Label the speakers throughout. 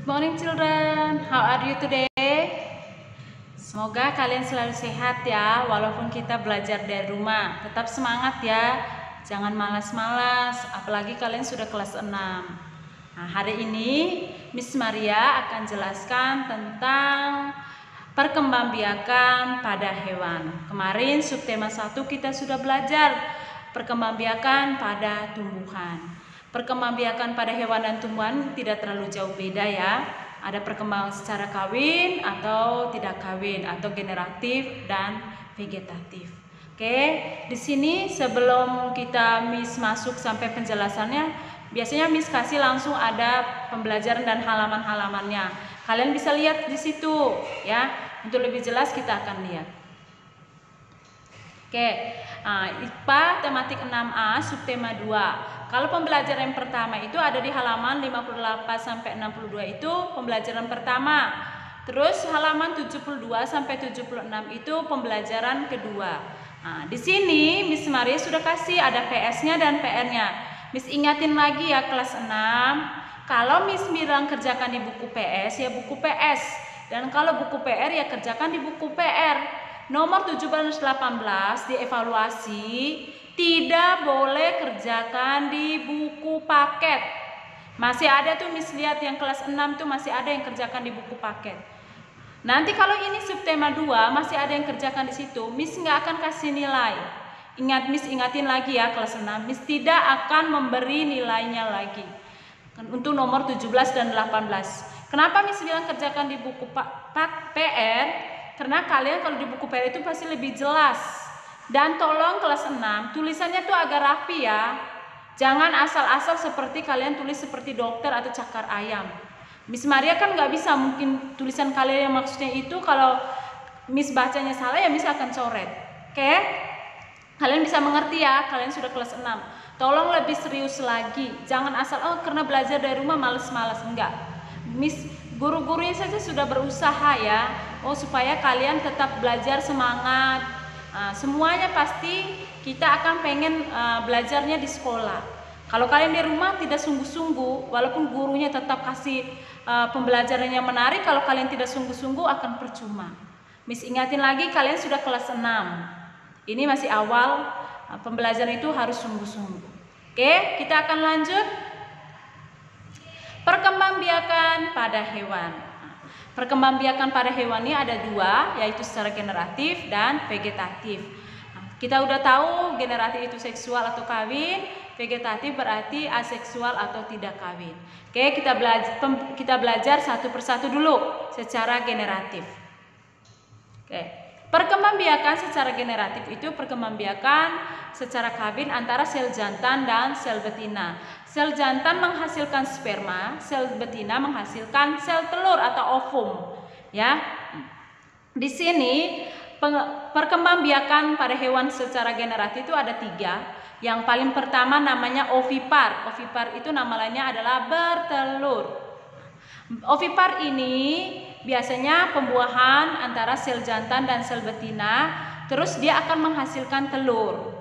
Speaker 1: Good morning children, how are you today? Semoga kalian selalu sehat ya, walaupun kita belajar dari rumah. Tetap semangat ya, jangan malas-malas, apalagi kalian sudah kelas 6. Nah, hari ini Miss Maria akan jelaskan tentang perkembangbiakan pada hewan. Kemarin subtema 1 kita sudah belajar perkembangbiakan pada tumbuhan. Perkembangbiakan pada hewan dan tumbuhan tidak terlalu jauh beda ya. Ada perkembangan secara kawin atau tidak kawin, atau generatif dan vegetatif. Oke, di sini sebelum kita Miss masuk sampai penjelasannya, biasanya Miss kasih langsung ada pembelajaran dan halaman-halamannya. Kalian bisa lihat di situ ya. Untuk lebih jelas kita akan lihat. Oke, IPA tematik 6A subtema 2. Kalau pembelajaran yang pertama itu ada di halaman 58 sampai 62 itu pembelajaran pertama. Terus halaman 72 sampai 76 itu pembelajaran kedua. Nah, di sini Miss Maria sudah kasih ada PS-nya dan PR-nya. Miss ingatin lagi ya kelas 6. Kalau Miss bilang kerjakan di buku PS ya buku PS. Dan kalau buku PR ya kerjakan di buku PR. Nomor 17-18 dievaluasi, tidak boleh kerjakan di buku paket. Masih ada tuh Miss lihat yang kelas 6 tuh masih ada yang kerjakan di buku paket. Nanti kalau ini subtema 2 masih ada yang kerjakan di situ, Miss nggak akan kasih nilai. Ingat Miss ingatin lagi ya kelas 6, Miss tidak akan memberi nilainya lagi. Untuk nomor 17 dan 18. Kenapa Miss bilang kerjakan di buku PR? Karena kalian kalau di buku PR itu pasti lebih jelas. Dan tolong kelas 6 tulisannya tuh agak rapi ya. Jangan asal-asal seperti kalian tulis seperti dokter atau cakar ayam. Miss Maria kan nggak bisa mungkin tulisan kalian yang maksudnya itu kalau Miss bacanya salah ya Miss akan coret. Oke? Kalian bisa mengerti ya, kalian sudah kelas 6. Tolong lebih serius lagi. Jangan asal karena belajar dari rumah males-males, enggak. Miss guru-gurunya saja sudah berusaha ya. Supaya kalian tetap belajar semangat. Semuanya pasti kita akan pengen belajarnya di sekolah. Kalau kalian di rumah tidak sungguh-sungguh, walaupun gurunya tetap kasih pembelajaran yang menarik, kalau kalian tidak sungguh-sungguh akan percuma. Miss ingatin lagi kalian sudah kelas 6. Ini masih awal, pembelajaran itu harus sungguh-sungguh. Oke, kita akan lanjut. Perkembangbiakan pada hewan. Perkembangbiakan pada hewan ini ada 2, yaitu secara generatif dan vegetatif. Kita udah tahu generatif itu seksual atau kawin, vegetatif berarti aseksual atau tidak kawin. Oke, kita belajar satu persatu dulu secara generatif. Oke, perkembangbiakan secara generatif itu perkembangbiakan secara kawin antara sel jantan dan sel betina. Sel jantan menghasilkan sperma, sel betina menghasilkan sel telur atau ovum. Ya, di sini perkembangbiakan pada hewan secara generatif itu ada 3. Yang paling pertama namanya ovipar. Ovipar itu nama lainnya adalah bertelur. Ovipar ini biasanya pembuahan antara sel jantan dan sel betina, terus dia akan menghasilkan telur.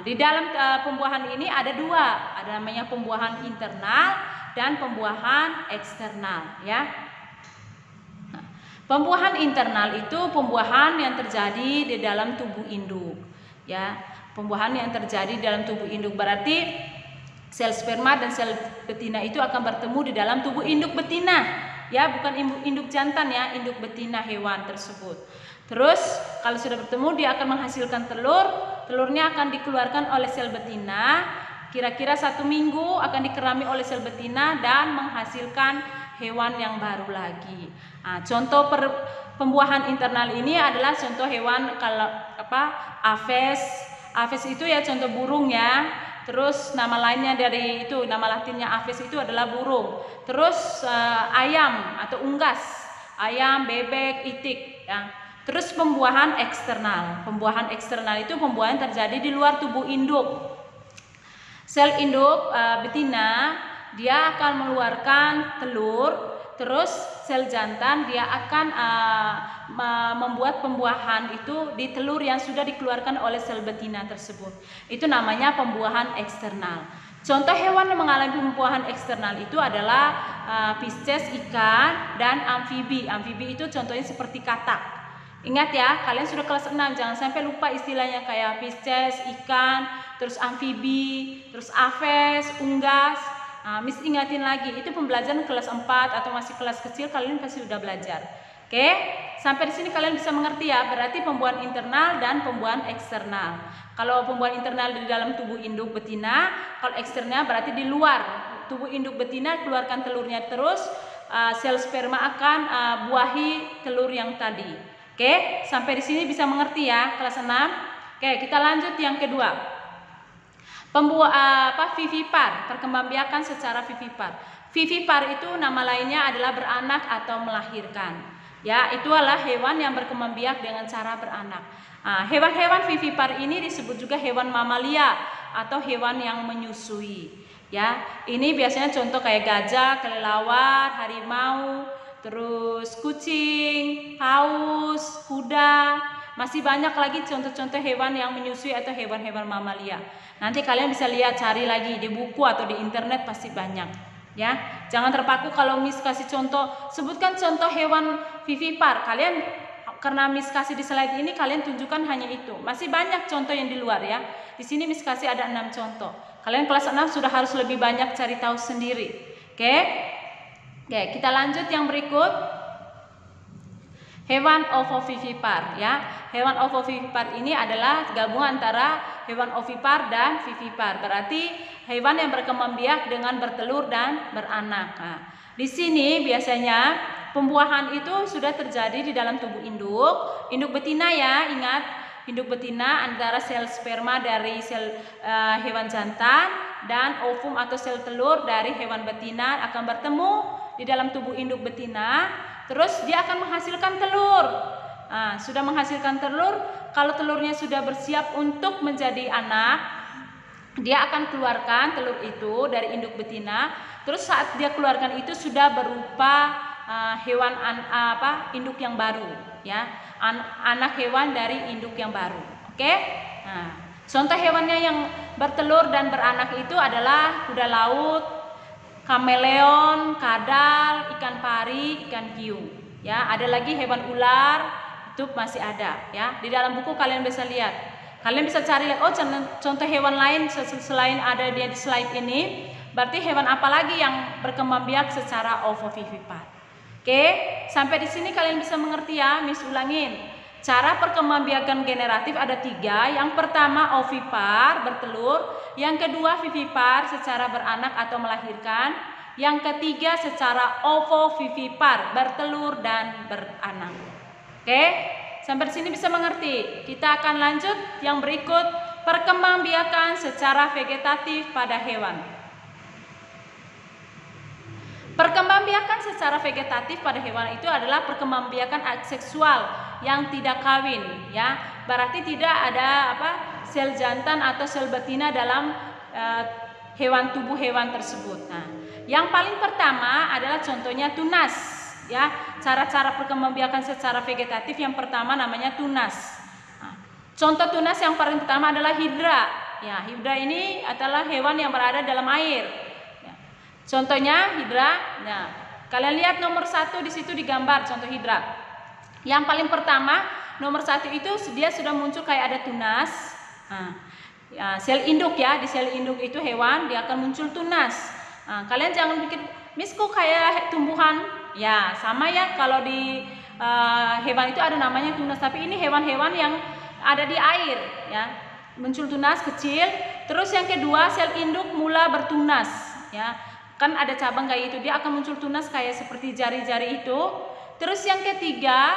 Speaker 1: Di dalam pembuahan ini ada 2, ada namanya pembuahan internal dan pembuahan eksternal ya. Pembuahan internal itu pembuahan yang terjadi di dalam tubuh induk ya. Pembuahan yang terjadi di dalam tubuh induk berarti sel sperma dan sel betina itu akan bertemu di dalam tubuh induk betina ya, bukan induk jantan ya, induk betina hewan tersebut. Terus kalau sudah bertemu dia akan menghasilkan telur. Telurnya akan dikeluarkan oleh sel betina. Kira-kira 1 minggu akan dikerami oleh sel betina dan menghasilkan hewan yang baru lagi. Contoh pembuahan internal ini adalah contoh hewan kalau Aves. Aves itu ya contoh burung ya. Terus nama lainnya dari itu, nama latinnya Aves itu adalah burung. Terus ayam atau unggas, ayam, bebek, itik ya. Terus pembuahan eksternal. Pembuahan eksternal itu pembuahan terjadi di luar tubuh induk. Sel induk betina dia akan mengeluarkan telur, terus sel jantan dia akan membuat pembuahan itu di telur yang sudah dikeluarkan oleh sel betina tersebut. Itu namanya pembuahan eksternal. Contoh hewan yang mengalami pembuahan eksternal itu adalah Pisces, ikan, dan amfibi. Amfibi itu contohnya seperti katak. Ingat ya, kalian sudah kelas 6, jangan sampai lupa istilahnya kayak Pisces, ikan, terus amfibi, terus aves, unggas. Miss ingatin lagi, itu pembelajaran kelas 4 atau masih kelas kecil, kalian pasti sudah belajar. Oke, sampai di sini kalian bisa mengerti ya, berarti pembuahan internal dan pembuahan eksternal. Kalau pembuahan internal di dalam tubuh induk betina, kalau eksternal berarti di luar tubuh induk betina keluarkan telurnya terus, sel sperma akan buahi telur yang tadi. Oke, sampai di sini bisa mengerti ya kelas 6. Oke, kita lanjut yang kedua. Vivipar, perkembangbiakan secara vivipar. Vivipar itu nama lainnya adalah beranak atau melahirkan. Ya, itu adalah hewan yang berkembang biak dengan cara beranak. Hewan-hewan vivipar ini disebut juga hewan mamalia atau hewan yang menyusui. Ya, ini biasanya contoh kayak gajah, kelelawar, harimau, terus kucing, paus, kuda. Masih banyak lagi contoh-contoh hewan yang menyusui atau hewan-hewan mamalia. Nanti kalian bisa lihat, cari lagi di buku atau di internet pasti banyak. Ya, jangan terpaku kalau Miss kasih contoh, sebutkan contoh hewan vivipar. Kalian karena Miss kasih di slide ini, kalian tunjukkan hanya itu. Masih banyak contoh yang di luar ya. Di sini Miss kasih ada 6 contoh. Kalian kelas 6 sudah harus lebih banyak cari tahu sendiri. Oke, kita lanjut yang berikut. Hewan ovovivipar ya. Hewan ovovivipar ini adalah gabungan antara hewan ovipar dan vivipar. Berarti hewan yang berkembang biak dengan bertelur dan beranak. Di sini biasanya pembuahan itu sudah terjadi di dalam tubuh induk betina ya. Ingat, induk betina antara sel sperma dari sel hewan jantan dan ovum atau sel telur dari hewan betina akan bertemu di dalam tubuh induk betina. Terus dia akan menghasilkan telur. Sudah menghasilkan telur, kalau telurnya sudah bersiap untuk menjadi anak, dia akan keluarkan telur itu dari induk betina. Terus saat dia keluarkan itu sudah berupa hewan induk yang baru ya, anak hewan dari induk yang baru. Oke. Contoh hewannya yang bertelur dan beranak itu adalah kuda laut, kameleon, kadal, ikan pari, ikan hiu. Ya, ada lagi hewan ular, itu masih ada ya. Di dalam buku kalian bisa lihat. Kalian bisa cari contoh hewan lain selain ada di slide ini. Berarti hewan apa lagi yang berkembang biak secara ovovivipar? Oke, sampai di sini kalian bisa mengerti ya, Miss ulangin. Cara perkembangbiakan generatif ada 3. Yang pertama ovipar, bertelur. Yang kedua vivipar, secara beranak atau melahirkan. Yang ketiga secara ovovivipar, bertelur dan beranak. Oke, sampai di sini bisa mengerti. Kita akan lanjut yang berikut, perkembangbiakan secara vegetatif pada hewan. Perkembangbiakan secara vegetatif pada hewan itu adalah perkembangbiakan seksual yang tidak kawin ya. Berarti tidak ada sel jantan atau sel betina dalam tubuh hewan tersebut. Yang paling pertama adalah contohnya tunas ya. Cara-cara perkembangbiakan secara vegetatif yang pertama namanya tunas. Contoh tunas yang paling pertama adalah hidra. Ya, hidra ini adalah hewan yang berada dalam air. Contohnya hidra. Nah, kalian lihat nomor 1 di situ digambar contoh hidra. Yang paling pertama nomor 1 itu dia sudah muncul kayak ada tunas. Sel induk ya, di sel induk itu hewan dia akan muncul tunas. Kalian jangan pikir, Miss kok kayak tumbuhan? Ya sama ya, kalau di hewan itu ada namanya tunas, tapi ini hewan-hewan yang ada di air ya. Muncul tunas kecil. Terus yang kedua sel induk mula bertunas ya. Kan ada cabang kayak itu, dia akan muncul tunas kayak seperti jari-jari itu. Terus yang ketiga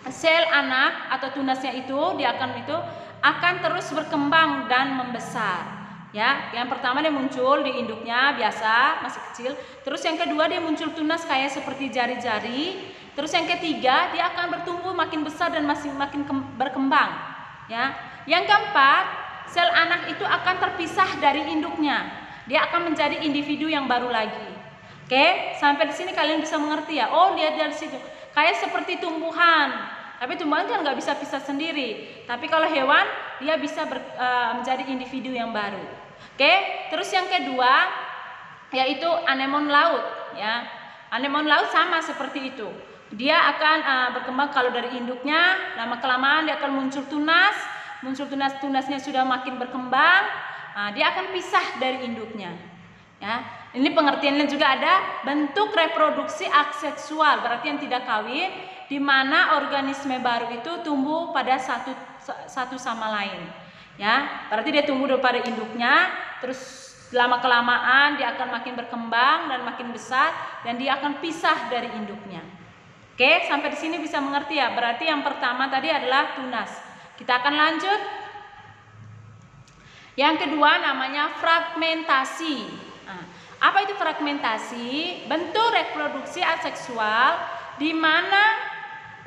Speaker 1: sel anak atau tunasnya itu dia akan terus berkembang dan membesar ya. Yang pertama dia muncul di induknya biasa masih kecil. Terus yang kedua dia muncul tunas kayak seperti jari-jari. Terus yang ketiga dia akan bertumbuh makin besar dan makin berkembang ya. Yang keempat sel anak itu akan terpisah dari induknya. Dia akan menjadi individu yang baru lagi. Oke, sampai di sini kalian bisa mengerti ya. Oh, lihat dari situ. Kayak seperti tumbuhan. Tapi tumbuhan kan nggak bisa pisah sendiri. Tapi kalau hewan, dia bisa menjadi individu yang baru. Oke, terus yang kedua yaitu anemon laut ya. Anemon laut sama seperti itu. Dia akan berkembang kalau dari induknya, lama kelamaan dia akan muncul tunas. Muncul tunasnya sudah makin berkembang, dia akan pisah dari induknya. Ya, ini pengertiannya juga ada bentuk reproduksi aseksual, berarti yang tidak kawin, di mana organisme baru itu tumbuh pada satu sama lain. Ya, berarti dia tumbuh daripada induknya, terus lama kelamaan dia akan makin berkembang dan makin besar, dan dia akan pisah dari induknya. Oke, sampai di sini bisa mengerti ya. Berarti yang pertama tadi adalah tunas. Kita akan lanjut. Yang kedua namanya fragmentasi. Nah, apa itu fragmentasi? Bentuk reproduksi aseksual di mana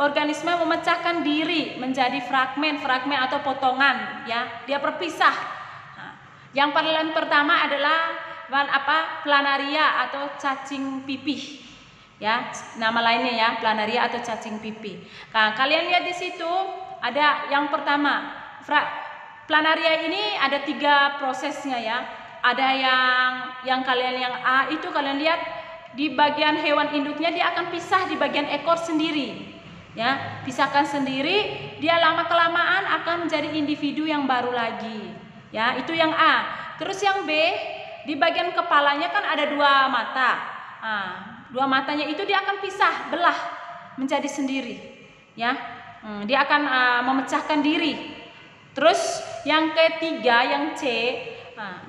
Speaker 1: organisme memecahkan diri menjadi fragmen atau potongan, ya. Dia berpisah. Nah, yang paling pertama adalah planaria atau cacing pipih. Ya, nama lainnya ya, planaria atau cacing pipih. Nah, kalian lihat di situ ada yang pertama, planaria ini ada 3 prosesnya ya. Ada yang A itu kalian lihat di bagian hewan induknya dia akan pisah di bagian ekor sendiri. Ya, pisahkan sendiri, dia lama kelamaan akan menjadi individu yang baru lagi. Ya, itu yang A. Terus yang B, di bagian kepalanya kan ada 2 mata. Nah, 2 matanya itu dia akan pisah, belah menjadi sendiri. Ya, dia akan memecahkan diri. Terus yang ketiga, yang C,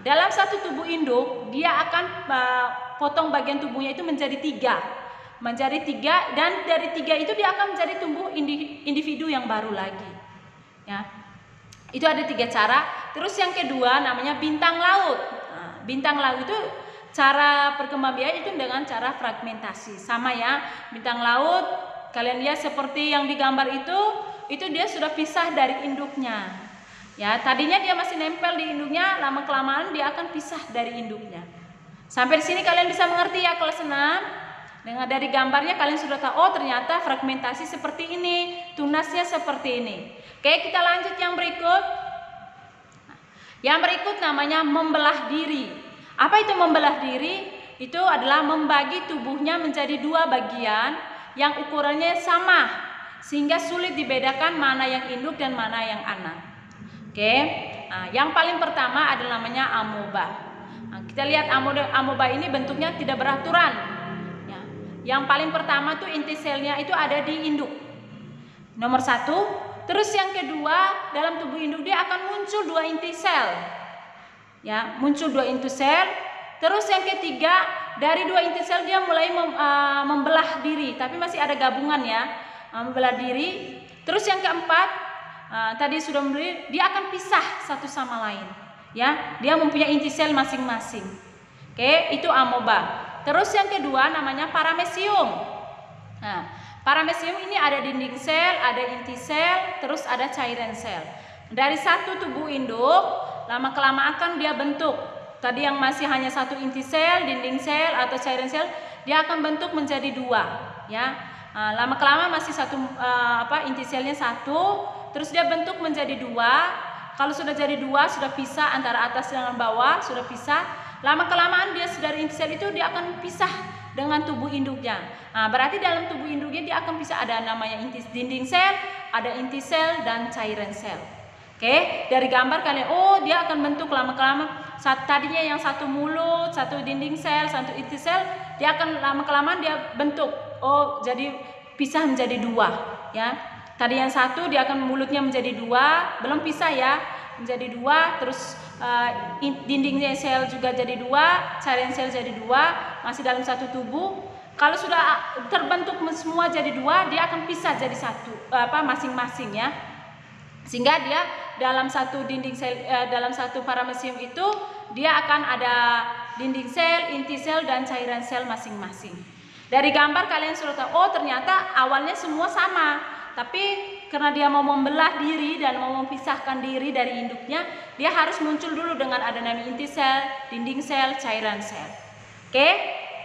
Speaker 1: dalam satu tubuh induk dia akan potong bagian tubuhnya itu menjadi 3, dan dari 3 itu dia akan menjadi tumbuh individu yang baru lagi. Ya, itu ada 3 cara. Terus yang kedua namanya bintang laut. Bintang laut itu cara perkembangbiakan itu dengan cara fragmentasi. Sama ya, bintang laut kalian lihat seperti yang digambar itu dia sudah pisah dari induknya. Ya, tadinya dia masih nempel di induknya, lama kelamaan dia akan pisah dari induknya. Sampai di sini kalian bisa mengerti ya kelas 6. Dengan dari gambarnya kalian sudah tahu, oh ternyata fragmentasi seperti ini, tunasnya seperti ini. Oke, kita lanjut yang berikut. Yang berikut namanya membelah diri. Apa itu membelah diri? Itu adalah membagi tubuhnya menjadi 2 bagian yang ukurannya sama, sehingga sulit dibedakan mana yang induk dan mana yang anak. Oke, yang paling pertama adalah namanya amoeba. Kita lihat amoeba ini bentuknya tidak beraturan. Ya. Yang paling pertama tuh inti selnya itu ada di induk. Nomor 1. Terus yang kedua, dalam tubuh induk dia akan muncul 2 inti sel. Ya, muncul 2 inti sel. Terus yang ketiga, dari 2 inti sel dia mulai membelah diri, tapi masih ada gabungan ya, membelah diri. Terus yang keempat, tadi sudah membeli, dia akan pisah satu sama lain. Ya, dia mempunyai inti sel masing-masing. Oke, itu amoeba. Terus yang kedua namanya paramecium. Nah, paramecium ini ada dinding sel, ada inti sel, terus ada cairan sel. Dari satu tubuh induk, lama kelamaan akan dia bentuk. Tadi yang masih hanya 1 inti sel, dinding sel atau cairan sel, dia akan bentuk menjadi 2. Ya, lama kelamaan masih inti selnya 1, terus dia bentuk menjadi 2. Kalau sudah jadi 2, sudah pisah antara atas dengan bawah, sudah pisah. Lama kelamaan dia dari inti sel itu dia akan pisah dengan tubuh induknya. Berarti dalam tubuh induknya dia akan pisah, ada namanya dinding sel, ada inti sel dan cairan sel. Oke, dari gambar kalian, oh dia akan bentuk lama-kelamaan. Tadinya yang 1 mulut, 1 dinding sel, 1 inti sel, dia akan lama-kelamaan dia bentuk. Oh, jadi pisah menjadi 2. Ya, tadi yang 1 dia akan mulutnya menjadi 2, belum pisah ya, menjadi 2. Terus dindingnya sel juga jadi 2, cairan sel jadi 2, masih dalam satu tubuh. Kalau sudah terbentuk semua jadi 2, dia akan pisah jadi 1, masing-masing ya. Sehingga dia dalam satu dinding sel, dalam satu paramecium itu dia akan ada dinding sel, inti sel dan cairan sel masing-masing. Dari gambar kalian sudah tahu, oh ternyata awalnya semua sama, tapi karena dia mau membelah diri dan mau memisahkan diri dari induknya, dia harus muncul dulu dengan ada nama inti sel, dinding sel, cairan sel. Oke,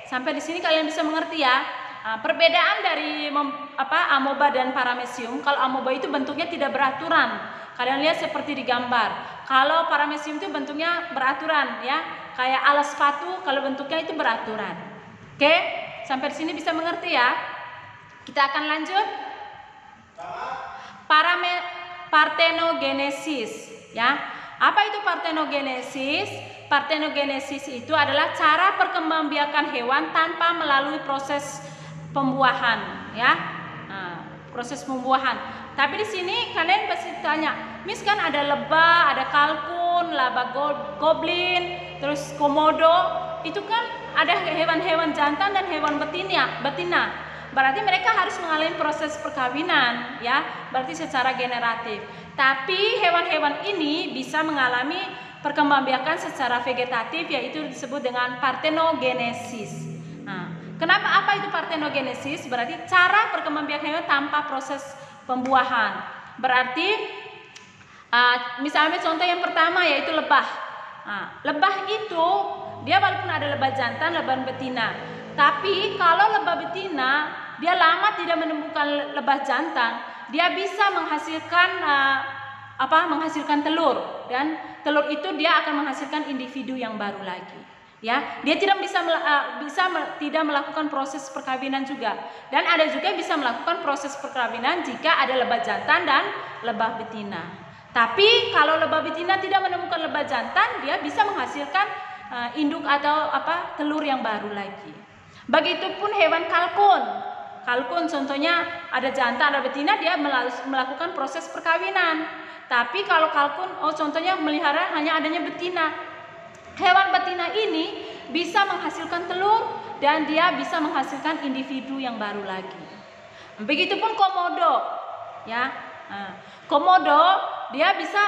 Speaker 1: sampai di sini kalian bisa mengerti ya. perbedaan dari amoeba dan paramecium. Kalau amoeba itu bentuknya tidak beraturan. Kalian lihat seperti di gambar. Kalau paramecium itu bentuknya beraturan, ya, kayak alas sepatu. Kalau bentuknya itu beraturan. Oke, sampai di sini bisa mengerti ya? Kita akan lanjut. Partenogenesis, ya. Apa itu partenogenesis? Partenogenesis itu adalah cara perkembangbiakan hewan tanpa melalui proses pembuahan, ya. Proses pembuahan. Tapi di sini kalian pasti tanya, Miss, kan ada lebah, ada kalkun, laba goblin, terus komodo, itu kan ada hewan-hewan jantan dan hewan betina. Berarti mereka harus mengalami proses perkawinan, ya, berarti secara generatif. Tapi hewan-hewan ini bisa mengalami perkembangbiakan secara vegetatif, yaitu disebut dengan partenogenesis. Kenapa apa itu partenogenesis? Berarti cara perkembangbiakan hewan tanpa proses pembuahan. Berarti misalnya contoh yang pertama yaitu lebah. Lebah itu dia walaupun ada lebah jantan, lebah betina. Tapi kalau lebah betina dia lama tidak menemukan lebah jantan, dia bisa menghasilkan menghasilkan telur, dan telur itu dia akan menghasilkan individu yang baru lagi. Ya, dia tidak tidak melakukan proses perkawinan juga, dan ada juga bisa melakukan proses perkawinan jika ada lebah jantan dan lebah betina. Tapi kalau lebah betina tidak menemukan lebah jantan, dia bisa menghasilkan induk atau telur yang baru lagi. Begitupun hewan kalkun. Kalkun contohnya ada jantan, ada betina, dia melakukan proses perkawinan. Tapi kalau kalkun, contohnya melihara hanya adanya betina. Hewan betina ini bisa menghasilkan telur dan dia bisa menghasilkan individu yang baru lagi. Begitupun komodo, ya. Komodo dia bisa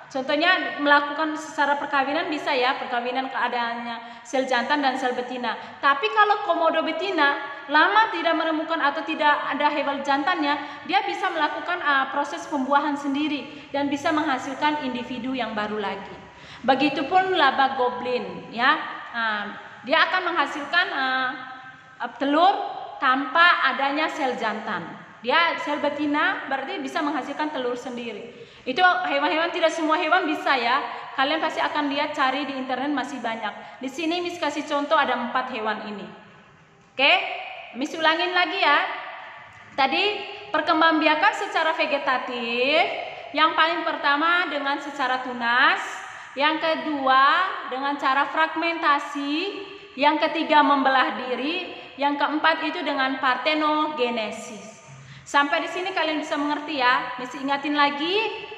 Speaker 1: contohnya melakukan secara perkawinan, bisa ya, perkawinan keadaannya sel jantan dan sel betina. Tapi kalau komodo betina lama tidak menemukan atau tidak ada hewan jantannya, dia bisa melakukan proses pembuahan sendiri dan bisa menghasilkan individu yang baru lagi. Begitupun laba goblin, ya, dia akan menghasilkan telur tanpa adanya sel jantan. Dia sel betina berarti bisa menghasilkan telur sendiri. Itu hewan-hewan, tidak semua hewan bisa ya. Kalian pasti akan lihat, cari di internet masih banyak. Di sini Miss kasih contoh ada 4 hewan ini. Oke, Miss ulangin lagi ya. Tadi perkembangbiakan secara vegetatif. Yang paling pertama dengan secara tunas. Yang kedua dengan cara fragmentasi. Yang ketiga membelah diri. Yang keempat itu dengan partenogenesis. Sampai di sini kalian bisa mengerti ya. Miss ingatin lagi.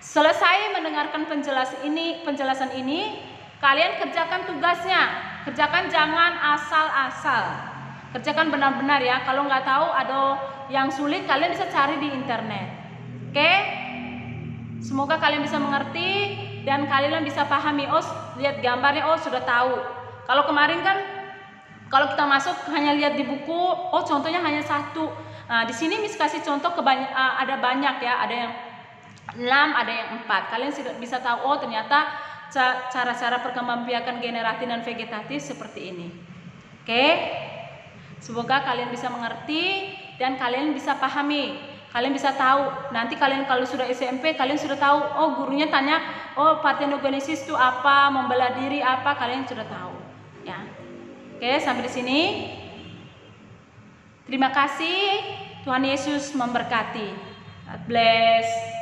Speaker 1: Selesai mendengarkan penjelasan ini, kalian kerjakan tugasnya. Kerjakan, jangan asal-asal. Kerjakan benar-benar ya. Kalau nggak tahu ada yang sulit, kalian bisa cari di internet. Oke? Semoga kalian bisa mengerti dan kalian bisa pahami. Oh, lihat gambarnya, oh sudah tahu. Kalau kemarin kan, kalau kita masuk hanya lihat di buku, oh contohnya hanya 1. Nah, di sini Miss kasih contoh ada banyak ya, ada yang 6, ada yang 4. Kalian sudah bisa tahu, oh ternyata cara-cara perkembangbiakan generatif dan vegetatif seperti ini. Oke? Semoga kalian bisa mengerti dan kalian bisa pahami. Kalian bisa tahu. Nanti kalian kalau sudah SMP, kalian sudah tahu, oh gurunya tanya, oh partenogenesis itu apa, membelah diri apa, kalian sudah tahu. Ya. Oke, sampai di sini. Terima kasih. Tuhan Yesus memberkati. God bless.